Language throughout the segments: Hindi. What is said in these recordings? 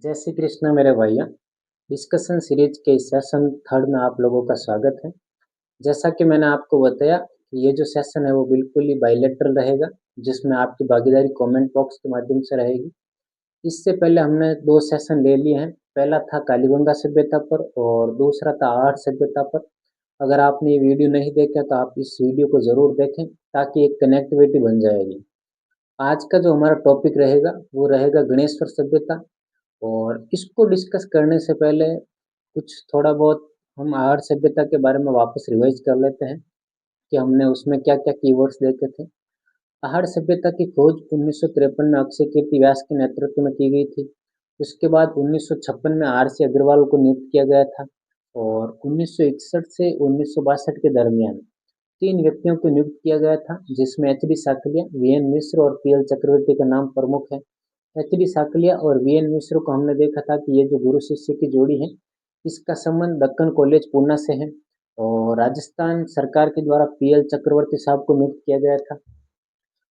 जय श्री कृष्ण मेरे भैया। डिस्कशन सीरीज के इस सेशन थर्ड में आप लोगों का स्वागत है। जैसा कि मैंने आपको बताया कि ये जो सेशन है वो बिल्कुल ही बायलैटरल रहेगा, जिसमें आपकी भागीदारी कमेंट बॉक्स के माध्यम से रहेगी। इससे पहले हमने दो सेशन ले लिए हैं। पहला था कालीबंगा सभ्यता पर और दूसरा था आहट सभ्यता पर। अगर आपने ये वीडियो नहीं देखा तो आप इस वीडियो को ज़रूर देखें ताकि एक कनेक्टिविटी बन जाएगी। आज का जो हमारा टॉपिक रहेगा वो रहेगा गणेश्वर सभ्यता। और इसको डिस्कस करने से पहले कुछ थोड़ा बहुत हम आहट सभ्यता के बारे में वापस रिवाइज कर लेते हैं कि हमने उसमें क्या क्या कीवर्ड्स देखे थे। आहट सभ्यता की खोज 1953 में अक्षय कीर्ति व्यास के नेतृत्व में की गई थी। उसके बाद 1956 में आर.सी. अग्रवाल को नियुक्त किया गया था और 1961 से 1962 के दरमियान 3 व्यक्तियों को नियुक्त किया गया था, जिसमें एच.डी. साकलिया, वी.एन. मिश्र और पी.एल. चक्रवर्ती का नाम प्रमुख है। एच.डी. साकलिया और वी.एन. मिश्र को हमने देखा था कि ये जो गुरु शिष्य की जोड़ी है, इसका संबंध दक्कन कॉलेज पूना से है और राजस्थान सरकार के द्वारा पी.एल. चक्रवर्ती साहब को नियुक्त किया गया था।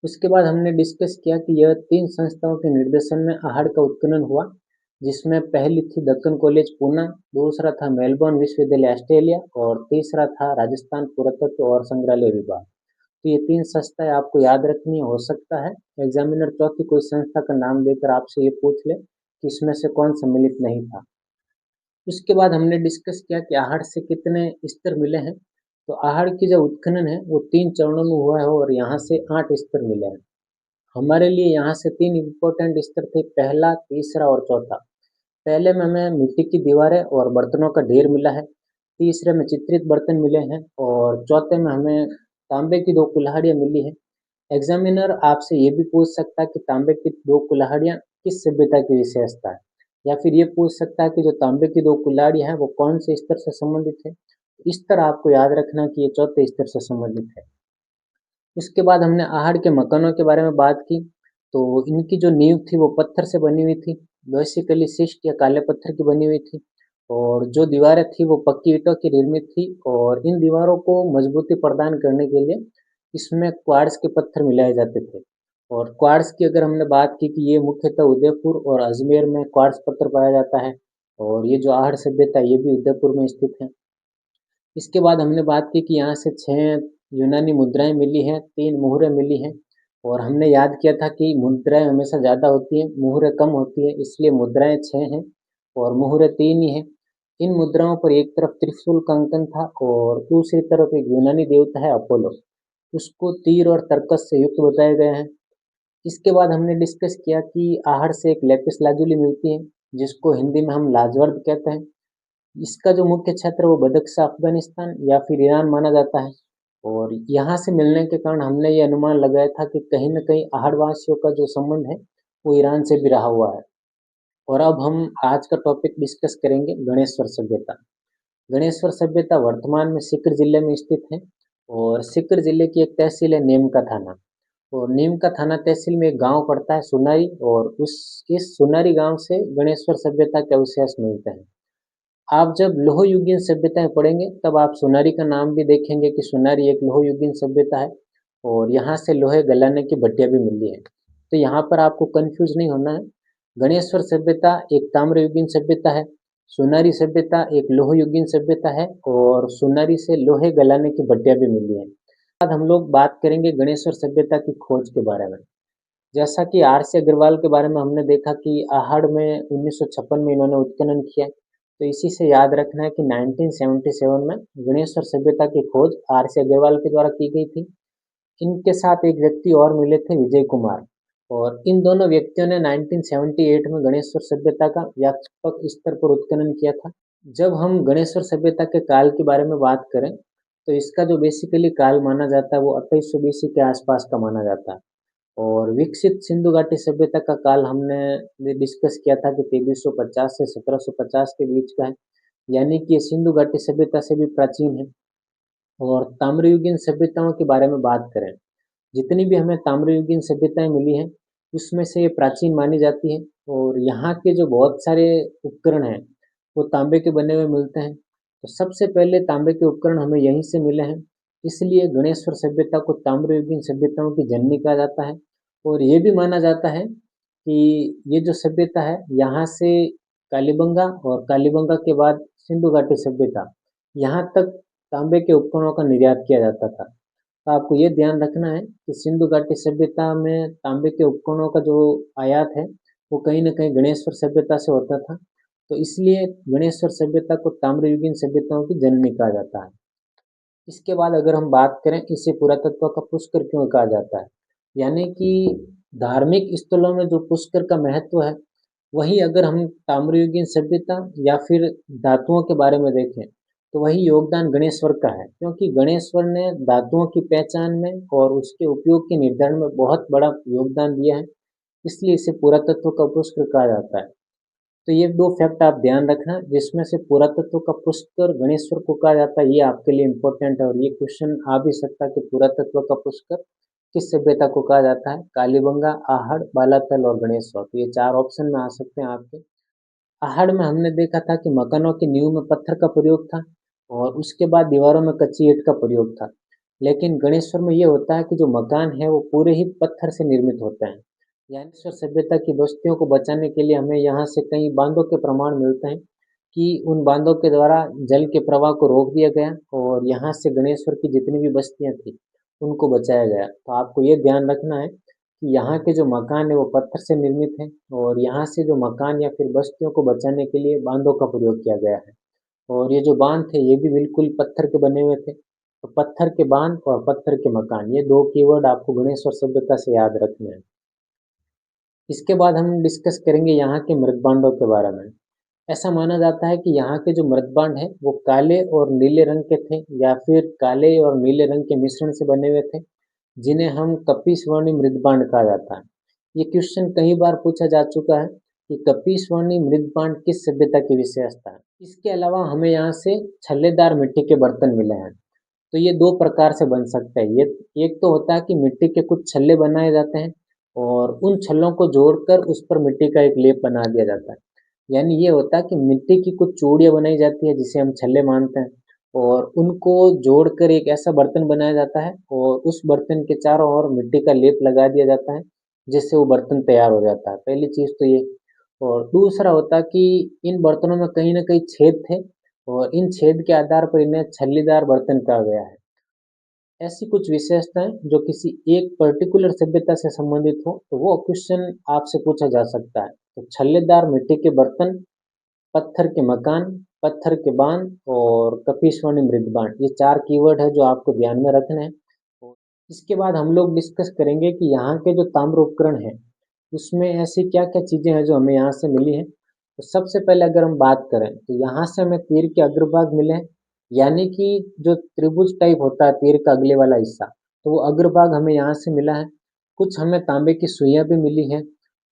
उसके बाद हमने डिस्कस किया कि यह 3 संस्थाओं के निर्देशन में आहट का उत्खनन हुआ, जिसमें पहली थी दक्कन कॉलेज पूना, दूसरा था मेलबोर्न विश्वविद्यालय ऑस्ट्रेलिया और तीसरा था राजस्थान पुरातत्व और संग्रहालय विभाग। तो ये 3 संस्थाएं आपको याद रखनी हो सकता है एग्जामिनर चौथी कोई संस्था का नाम देकर आपसे ये पूछ ले कि इसमें से कौन सम्मिलित नहीं था। उसके बाद हमने डिस्कस किया कि आहट से कितने स्तर मिले हैं। तो आहट की जो उत्खनन है वो 3 चरणों में हुआ है और यहाँ से 8 स्तर मिले हैं। हमारे लिए यहाँ से 3 इम्पोर्टेंट स्तर थे, पहला, तीसरा और चौथा। पहले में हमें मिट्टी की दीवारें और बर्तनों का ढेर मिला है, तीसरे में चित्रित बर्तन मिले हैं और चौथे में हमें तांबे की 2 कुल्हाड़ियाँ मिली हैं। एग्जामिनर आपसे ये भी पूछ सकता है कि तांबे की 2 कुल्हाड़ियाँ किस सभ्यता की विशेषता है, या फिर ये पूछ सकता है कि जो तांबे की 2 कुल्हाड़ियाँ हैं वो कौन से स्तर से संबंधित है। इस तरह आपको याद रखना कि ये चौथे स्तर से संबंधित है। उसके बाद हमने आहट के मकानों के बारे में बात की। तो इनकी जो नींव थी वो पत्थर से बनी हुई थी, बेसिकली शिस्ट या काले पत्थर की बनी हुई थी और जो दीवारें थी वो पक्की ईंटों की निर्मित थी और इन दीवारों को मजबूती प्रदान करने के लिए इसमें क्वार्ट्ज के पत्थर मिलाए जाते थे। और क्वार्ट्ज की अगर हमने बात की कि ये मुख्यतः उदयपुर और अजमेर में क्वार्ट्ज पत्थर पाया जाता है और ये जो आहट सभ्यता ये भी उदयपुर में स्थित है। इसके बाद हमने बात की कि यहाँ से 6 यूनानी मुद्राएं मिली हैं, 3 मुहरें मिली हैं और हमने याद किया था कि मुद्राएं हमेशा ज़्यादा होती हैं, मुहरें कम होती हैं, इसलिए मुद्राएं 6 हैं और मुहरें 3 ही हैं। इन मुद्राओं पर एक तरफ त्रिशूल का अंकन था और दूसरी तरफ एक यूनानी देवता है अपोलो, उसको तीर और तर्कस से युक्त बताए गए हैं। इसके बाद हमने डिस्कस किया कि आहट से एक लेपिस लाजुली मिलती है, जिसको हिंदी में हम लाजवर्द कहते हैं। इसका जो मुख्य क्षेत्र वो बदख्शा अफगानिस्तान या फिर ईरान माना जाता है और यहाँ से मिलने के कारण हमने ये अनुमान लगाया था कि कहीं न कहीं आहट वासियों का जो संबंध है वो ईरान से भी रहा हुआ है। और अब हम आज का टॉपिक डिस्कस करेंगे गणेश्वर सभ्यता। गणेश्वर सभ्यता वर्तमान में सीकर जिले में स्थित है और सीकर जिले की एक तहसील है नीम का थाना। और नीम का थाना तहसील में एक गांव पड़ता है सुनारी और उस इस सुनारी गांव से गणेश्वर सभ्यता के अवशेष मिलते हैं। आप जब लोहयुगीन सभ्यताएं पढ़ेंगे तब आप सुनारी का नाम भी देखेंगे कि सुनारी एक लोहयुगीन सभ्यता है और यहाँ से लोहे गलाने की भट्टियां भी मिली है। तो यहाँ पर आपको कंफ्यूज नहीं होना है। गणेश्वर सभ्यता एक ताम्रयुगीन सभ्यता है, सुनारी सभ्यता एक लोहयुगीन सभ्यता है और सुनारी से लोहे गलाने की भट्टियां भी मिली है। बाद हम लोग बात करेंगे गणेश्वर सभ्यता की खोज के बारे में। जैसा कि आर.सी. अग्रवाल के बारे में हमने देखा कि आहट में 1956 में इन्होंने उत्खनन किया, तो इसी से याद रखना है कि 1977 में गणेश्वर सभ्यता की खोज आर.सी. अग्रवाल के द्वारा की गई थी। इनके साथ एक व्यक्ति और मिले थे, विजय कुमार, और इन दोनों व्यक्तियों ने 1978 में गणेश्वर सभ्यता का व्यापक स्तर पर उत्खनन किया था। जब हम गणेश्वर सभ्यता के काल के बारे में बात करें तो इसका जो बेसिकली काल माना जाता है वो 2800 BC के आसपास का माना जाता है और विकसित सिंधु घाटी सभ्यता का काल हमने डिस्कस किया था कि 2350 से 1750 के बीच का है, यानी कि ये सिंधु घाटी सभ्यता से भी प्राचीन है। और ताम्रयुगीन सभ्यताओं के बारे में बात करें, जितनी भी हमें ताम्रयुगीन सभ्यताएं मिली हैं उसमें से ये प्राचीन मानी जाती है और यहाँ के जो बहुत सारे उपकरण हैं वो तांबे के बने हुए मिलते हैं। तो सबसे पहले तांबे के उपकरण हमें यहीं से मिले हैं, इसलिए गणेश्वर सभ्यता को ताम्रयुगीन सभ्यताओं की जननी कहा जाता है। और ये भी माना जाता है कि ये जो सभ्यता है यहाँ से कालीबंगा और कालीबंगा के बाद सिंधु घाटी सभ्यता यहाँ तक तांबे के उपकरणों का निर्यात किया जाता था। तो आपको ये ध्यान रखना है कि सिंधु घाटी सभ्यता में तांबे के उपकरणों का जो आयात है वो कहीं न कहीं गणेश्वर सभ्यता से होता था। तो इसलिए गणेश्वर सभ्यता को ताम्रयुगीन सभ्यताओं की जननी कहा जाता है। इसके बाद अगर हम बात करें इसे पुरातत्व का पुष्कर क्यों कहा जाता है, यानी कि धार्मिक स्थलों में जो पुष्कर का महत्व है वही अगर हम ताम्रयुगीन सभ्यता या फिर धातुओं के बारे में देखें तो वही योगदान गणेश्वर का है, क्योंकि गणेश्वर ने धातुओं की पहचान में और उसके उपयोग के निर्धारण में बहुत बड़ा योगदान दिया है, इसलिए इसे पुरातत्व का पुष्कर कहा जाता है। तो ये दो फैक्ट आप ध्यान रखना, जिसमें से पुरातत्व का पुष्कर गणेश्वर को कहा जाता है, ये आपके लिए इम्पोर्टेंट है और ये क्वेश्चन आ भी सकता है कि पुरातत्व का पुष्कर किस सभ्यता को कहा जाता है। कालीबंगा, आहड़, बालातल और गणेश्वर, तो ये चार ऑप्शन में आ सकते हैं आपके। आहड़ में हमने देखा था कि मकानों की नींव में पत्थर का प्रयोग था और उसके बाद दीवारों में कच्ची ईंट का प्रयोग था, लेकिन गणेश्वर में ये होता है कि जो मकान है वो पूरे ही पत्थर से निर्मित होते हैं। ज्ञानेश्वर सभ्यता की बस्तियों को बचाने के लिए हमें यहाँ से कई बांधों के प्रमाण मिलते हैं कि उन बांधों के द्वारा जल के प्रवाह को रोक दिया गया और यहाँ से गणेश्वर की जितनी भी बस्तियाँ थी उनको बचाया गया। तो आपको ये ध्यान रखना है कि यहाँ के जो मकान है वो पत्थर से निर्मित है और यहाँ से जो मकान या फिर बस्तियों को बचाने के लिए बांधों का प्रयोग किया गया है। और ये जो बांध थे ये भी बिल्कुल पत्थर के बने हुए थे। तो पत्थर के बांध और पत्थर के मकान, ये दो कीवर्ड आपको गणेश्वर सभ्यता से याद रखने हैं। इसके बाद हम डिस्कस करेंगे यहाँ के मृदबांडों के बारे में। ऐसा माना जाता है कि यहाँ के जो मृदबांड है वो काले और नीले रंग के थे या फिर काले और नीले रंग के मिश्रण से बने हुए थे, जिन्हें हम कपिसवर्णी मृदबांड कहा जाता है। ये क्वेश्चन कई बार पूछा जा चुका है कि कपिसवर्णी मृदबांड किस सभ्यता की विशेषता है। इसके अलावा हमें यहाँ से छल्लेदार मिट्टी के बर्तन मिले हैं। तो ये दो प्रकार से बन सकता है। ये एक तो होता है कि मिट्टी के कुछ छल्ले बनाए जाते हैं और उन छल्लों को जोड़कर उस पर मिट्टी का एक लेप बना दिया जाता है। यानी ये होता है कि मिट्टी की कुछ चूड़ियाँ बनाई जाती है जिसे हम छल्ले मानते हैं और उनको जोड़कर एक ऐसा बर्तन बनाया जाता है और उस बर्तन के चारों ओर मिट्टी का लेप लगा दिया जाता है, जिससे वो बर्तन तैयार हो जाता है। पहली चीज़ तो ये। और दूसरा होता है कि इन बर्तनों में कहीं ना कहीं छेद थे और इन छेद के आधार पर इन्हें छल्लीदार बर्तन कहा गया है। ऐसी कुछ विशेषताएं जो किसी एक पर्टिकुलर सभ्यता से संबंधित हो तो वो क्वेश्चन आपसे पूछा जा सकता है। तो छल्लेदार मिट्टी के बर्तन, पत्थर के मकान, पत्थर के बांध और कपिस्वर्ण मृदबांड, ये चार कीवर्ड है जो आपको ध्यान में रखने हैं। इसके बाद हम लोग डिस्कस करेंगे कि यहाँ के जो ताम्र उपकरण हैं उसमें ऐसी क्या क्या चीज़ें हैं जो हमें यहाँ से मिली हैं। तो सबसे पहले अगर हम बात करें तो यहाँ से हमें तीर के अग्रभाग मिले हैं, यानी कि जो त्रिभुज टाइप होता है तीर का अगले वाला हिस्सा, तो वो अग्रभाग हमें यहाँ से मिला है। कुछ हमें तांबे की सुइयाँ भी मिली हैं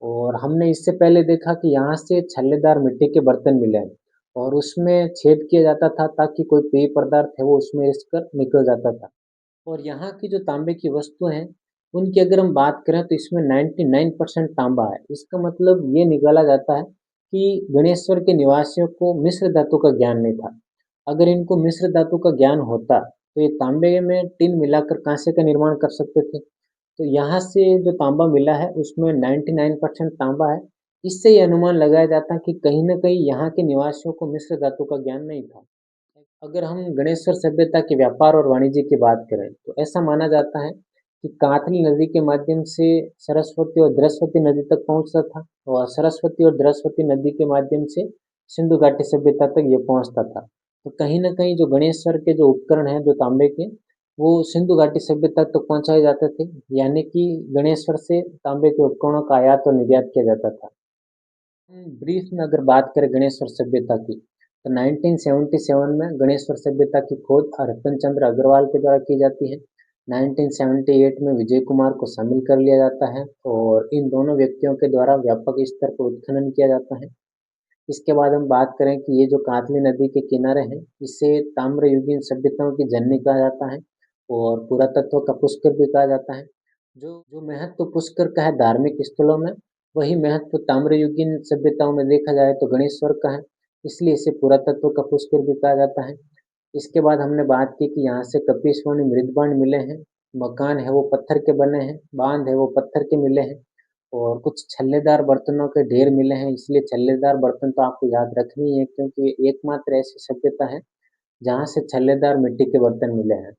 और हमने इससे पहले देखा कि यहाँ से छल्लेदार मिट्टी के बर्तन मिले हैं और उसमें छेद किया जाता था ताकि कोई पेय पदार्थ है वो उसमें रिसकर निकल जाता था। और यहाँ की जो तांबे की वस्तु हैं उनकी अगर हम बात करें तो इसमें 99% तांबा है। इसका मतलब ये निकाला जाता है कि गणेश्वर के निवासियों को मिश्र धातु का ज्ञान नहीं था। अगर इनको मिश्र धातु का ज्ञान होता तो ये तांबे में टिन मिलाकर कांसे का निर्माण कर सकते थे। तो यहाँ से जो तांबा मिला है उसमें 99% तांबा है। इससे ये अनुमान लगाया जाता है कि कहीं न कहीं यहाँ के निवासियों को मिश्र धातु का ज्ञान नहीं था। अगर हम गणेश्वर सभ्यता के व्यापार और वाणिज्य की बात करें तो ऐसा माना जाता है कि कांतली नदी के माध्यम से सरस्वती और द्रस्वती नदी तक पहुंचता था और सरस्वती और द्रस्वती नदी के माध्यम से सिंधु घाटी सभ्यता तक ये पहुंचता था। तो कहीं ना कहीं जो गणेश्वर के जो उपकरण हैं जो तांबे के, वो सिंधु घाटी सभ्यता तक पहुंचाए जाते थे, यानी कि गणेश्वर से तांबे के उपकरणों का आयात और निर्यात किया जाता था। ब्रीफ में अगर बात करें गणेश्वर सभ्यता की तो 1977 में गणेश्वर सभ्यता की खोज रतन चंद्र अग्रवाल के द्वारा की जाती है। 1978 में विजय कुमार को शामिल कर लिया जाता है और इन दोनों व्यक्तियों के द्वारा व्यापक स्तर पर उत्खनन किया जाता है। इसके बाद हम बात करें कि ये जो कांतली नदी के किनारे हैं इसे ताम्रयुगीन सभ्यताओं की जननी कहा जाता है और पुरातत्व का पुष्कर भी कहा जाता है। जो जो महत्व पुष्कर का है धार्मिक स्थलों में, वही महत्व ताम्रयुगीन सभ्यताओं में देखा जाए तो गणेश्वर का है, इसलिए इसे पुरातत्व का पुष्कर भी कहा जाता है। इसके बाद हमने बात की कि यहाँ से कपिस्वर्ण मृदबांड मिले हैं, मकान है वो पत्थर के बने हैं, बांध है वो पत्थर के मिले हैं और कुछ छल्लेदार बर्तनों के ढेर मिले हैं, इसलिए छल्लेदार बर्तन तो आपको याद रखनी ही है क्योंकि ये एकमात्र ऐसी सभ्यता है जहाँ से छल्लेदार मिट्टी के बर्तन मिले हैं।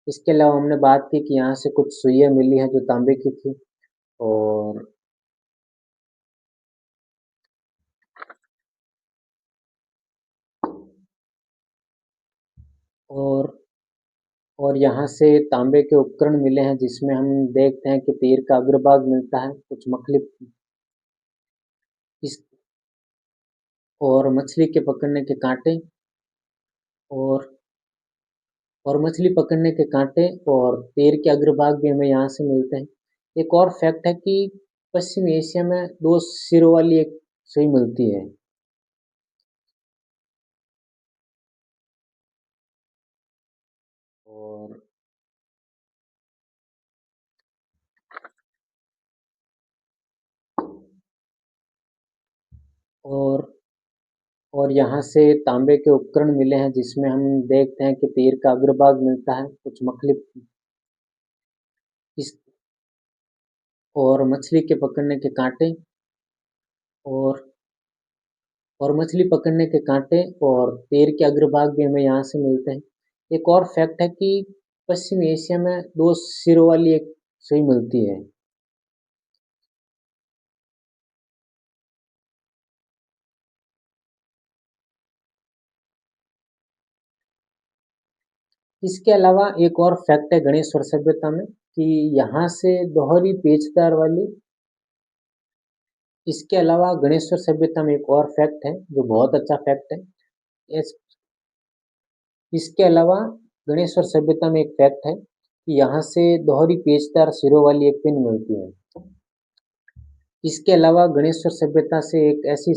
इसके अलावा हमने बात की कि यहाँ से कुछ सुइयाँ मिली हैं जो तांबे की थी और और और यहाँ से तांबे के उपकरण मिले हैं जिसमें हम देखते हैं कि तीर का अग्रभाग मिलता है, कुछ मछली इस और मछली के पकड़ने के कांटे और मछली पकड़ने के कांटे और तीर के अग्रभाग भी हमें यहाँ से मिलते हैं। एक और फैक्ट है कि पश्चिमी एशिया में 2 सिरों वाली एक सुई मिलती है। और और यहाँ से तांबे के उपकरण मिले हैं जिसमें हम देखते हैं कि तीर का अग्रभाग मिलता है, कुछ मछली इस और मछली के पकड़ने के कांटे और मछली पकड़ने के कांटे और तीर के अग्रभाग भी हमें यहाँ से मिलते हैं। एक और फैक्ट है कि पश्चिमी एशिया में 2 सिरों वाली एक सुई मिलती है। इसके अलावा एक और फैक्ट है गणेश्वर सभ्यता में कि यहाँ से दोहरी पेचदार वाली इसके अलावा गणेश्वर सभ्यता में एक और फैक्ट है जो बहुत अच्छा फैक्ट है। इस इसके अलावा गणेश्वर सभ्यता में एक फैक्ट है कि यहाँ से दोहरी पेचदार सिरों वाली एक पिन मिलती है। इसके अलावा गणेश्वर सभ्यता से एक ऐसी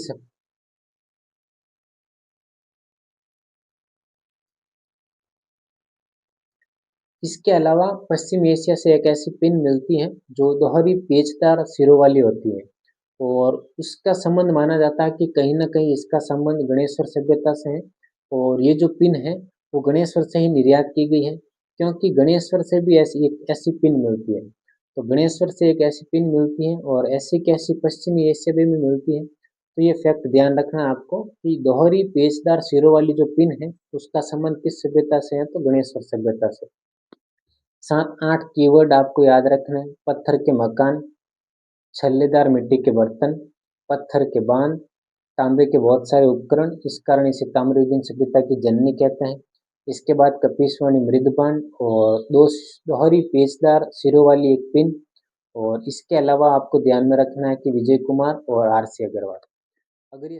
इसके अलावा पश्चिम एशिया से एक ऐसी पिन मिलती है जो दोहरी पेचदार सिरों वाली होती है और उसका संबंध माना जाता है कि कहीं न कहीं इसका संबंध गणेश्वर सभ्यता से है और ये जो पिन है वो गणेश्वर से ही निर्यात की गई है क्योंकि गणेश्वर से भी ऐसी पिन मिलती है। तो गणेश्वर से एक ऐसी पिन मिलती है और ऐसी की ऐसी पश्चिमी एशिया में भी मिलती है। तो ये फैक्ट ध्यान रखना है आपको कि दोहरी पेचदार सिरों वाली जो पिन है उसका संबंध किस सभ्यता से है तो गणेश्वर सभ्यता से। 7-8 कीवर्ड आपको याद रखना है। पत्थर के मकान, छल्लेदार मिट्टी के बर्तन, पत्थर के बांध, तांबे के बहुत सारे उपकरण, इस कारण इसे ताम्रयुगीन सभ्यता की जननी कहते हैं। इसके बाद कपीसवाणी मृदबांड और दोहरी पेचदार सिरों वाली एक पिन और इसके अलावा आपको ध्यान में रखना है कि विजय कुमार और आर सी अग्रवाल। अगर ये